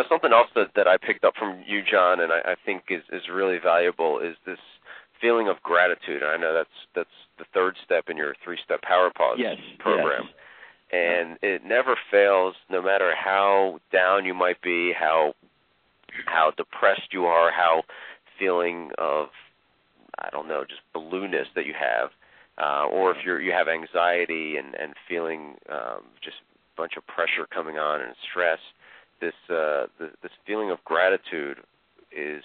something else that I picked up from you, John, and I think is really valuable is this feeling of gratitude. And I know that's the third step in your 3-step Power Pause program. Yes. And it never fails, no matter how down you might be, how depressed you are, how feeling of, I don't know, just balloonness that you have, or if you have anxiety and feeling just a bunch of pressure coming on and stress, this feeling of gratitude is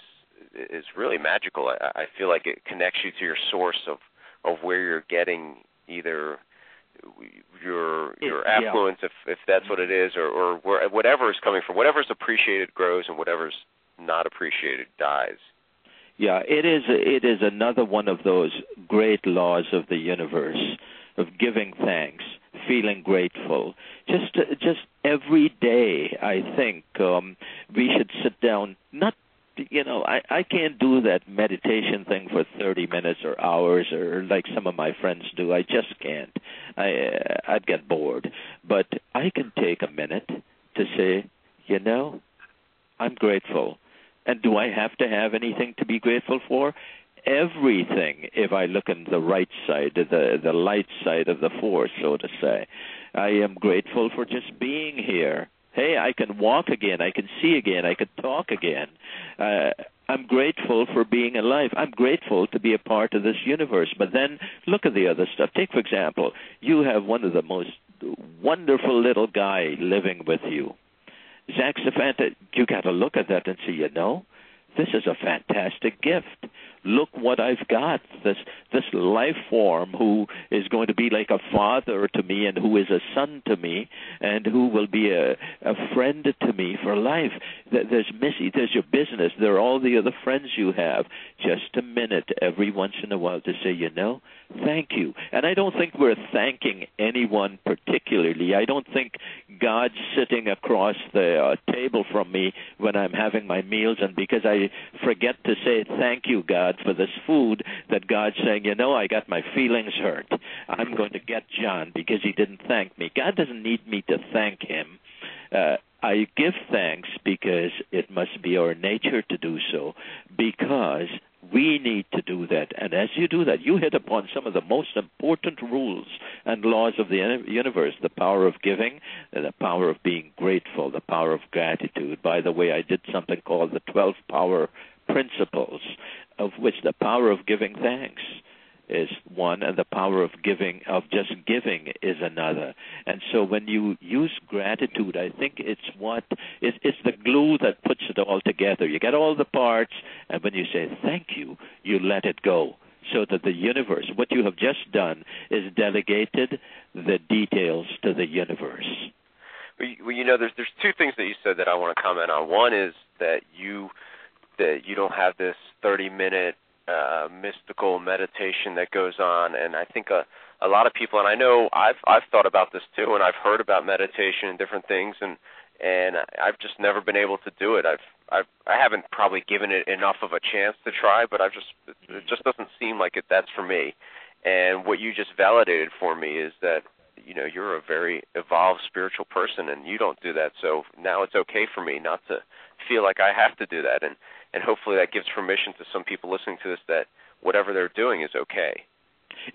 really magical. I feel like it connects you to your source of where you're getting either your affluence, if that's what it is, or whatever is coming from. Whatever's appreciated grows, and whatever's not appreciated dies. Yeah, it is another one of those great laws of the universe of giving thanks, feeling grateful. Just every day, I think we should sit down. I can't do that meditation thing for 30 minutes or hours or like some of my friends do. I just can't. I'd get bored. But I can take a minute to say, I'm grateful. And do I have to have anything to be grateful for? Everything, if I look on the right side, the light side of the force, so to say. I am grateful for just being here. Hey, I can walk again. I can see again. I can talk again. I'm grateful for being alive. I'm grateful to be a part of this universe. But then look at the other stuff. Take, for example, you have one of the most wonderful little guy living with you. Zach Safanta, you got to look at that and say, this is a fantastic gift. Look what I've got, this life form who is going to be like a father to me and who is a son to me and who will be a friend to me for life. There's Missy, there's your business, there are all the other friends you have. Just a minute every once in a while to say, thank you. And I don't think we're thanking anyone particularly. I don't think God's sitting across the table from me when I'm having my meals, and because I forget to say thank you, God, for this food, that God's saying, I got my feelings hurt. I'm going to get John because he didn't thank me. God doesn't need me to thank him. I give thanks because it must be our nature to do so, because we need to do that. And as you do that, you hit upon some of the most important rules and laws of the universe, the power of giving, and the power of being grateful, the power of gratitude. By the way, I did something called the 12 Power Principles, of which the power of giving thanks is one, and the power of giving, of just giving, is another. And so when you use gratitude, I think it's the glue that puts it all together. You get all the parts, and when you say thank you, you let it go, so that the universe, what you have just done is delegated the details to the universe. Well, there's two things that you said that I want to comment on. One is that you don't have this 30-minute mystical meditation that goes on, and I think a lot of people, and I know I've thought about this too, and I've heard about meditation and different things, and I've just never been able to do it. I haven't probably given it enough of a chance to try, but it just doesn't seem like that's for me. And what you just validated for me is that you're a very evolved spiritual person, and you don't do that. So now it's okay for me not to feel like I have to do that, and hopefully that gives permission to some people listening to this that whatever they're doing is okay.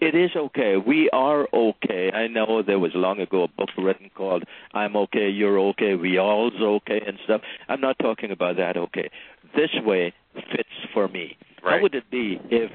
It is okay. We are okay. I know there was long ago a book written called I'm Okay, You're Okay, We All's Okay and stuff. I'm not talking about that okay. This way fits for me. Right. How would it be if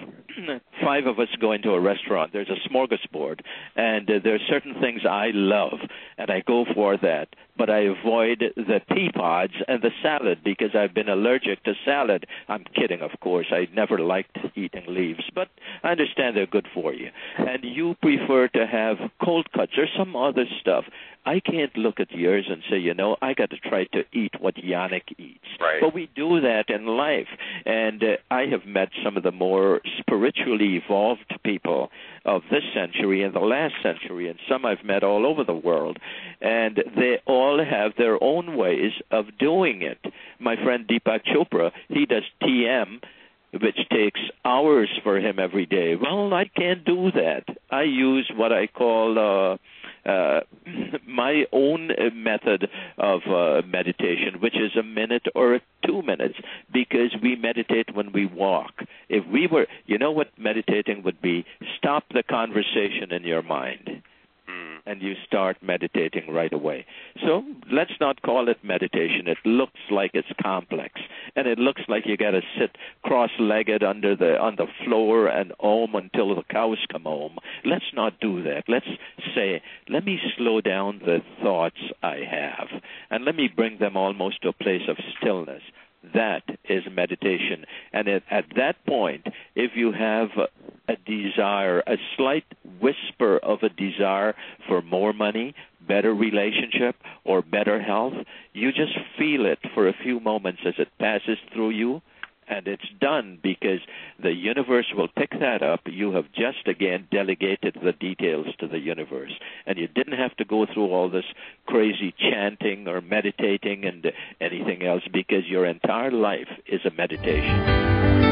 5 of us go into a restaurant, there's a smorgasbord, and there are certain things I love, and I go for that, but I avoid the pea pods and the salad because I've been allergic to salad. I'm kidding, of course. I never liked eating leaves, but I understand they're good for you. And you prefer to have cold cuts or some other stuff. I can't look at yours and say, I got to try to eat what Yannick eats. Right. But we do that in life. And I have met some of the more spiritually evolved people of this century and the last century, and some I've met all over the world. And they all have their own ways of doing it. My friend Deepak Chopra, he does TM, which takes hours for him every day. Well, I can't do that. I use what I call my own method of meditation, which is a minute or 2 minutes, because we meditate when we walk. If we were, you know what meditating would be? Stop the conversation in your mind, and you start meditating right away. So let's not call it meditation. It looks like it's complex, and it looks like you got to sit cross-legged on the floor and om until the cows come home. Let's not do that. Let's say, let me slow down the thoughts I have, and let me bring them almost to a place of stillness. That is meditation. And at that point, if you have a desire, a slight whisper of a desire for more money, better relationship, or better health, you just feel it for a few moments as it passes through you, and it's done, because the universe will pick that up. You have just, again, delegated the details to the universe. And you didn't have to go through all this crazy chanting or meditating and anything else, because your entire life is a meditation.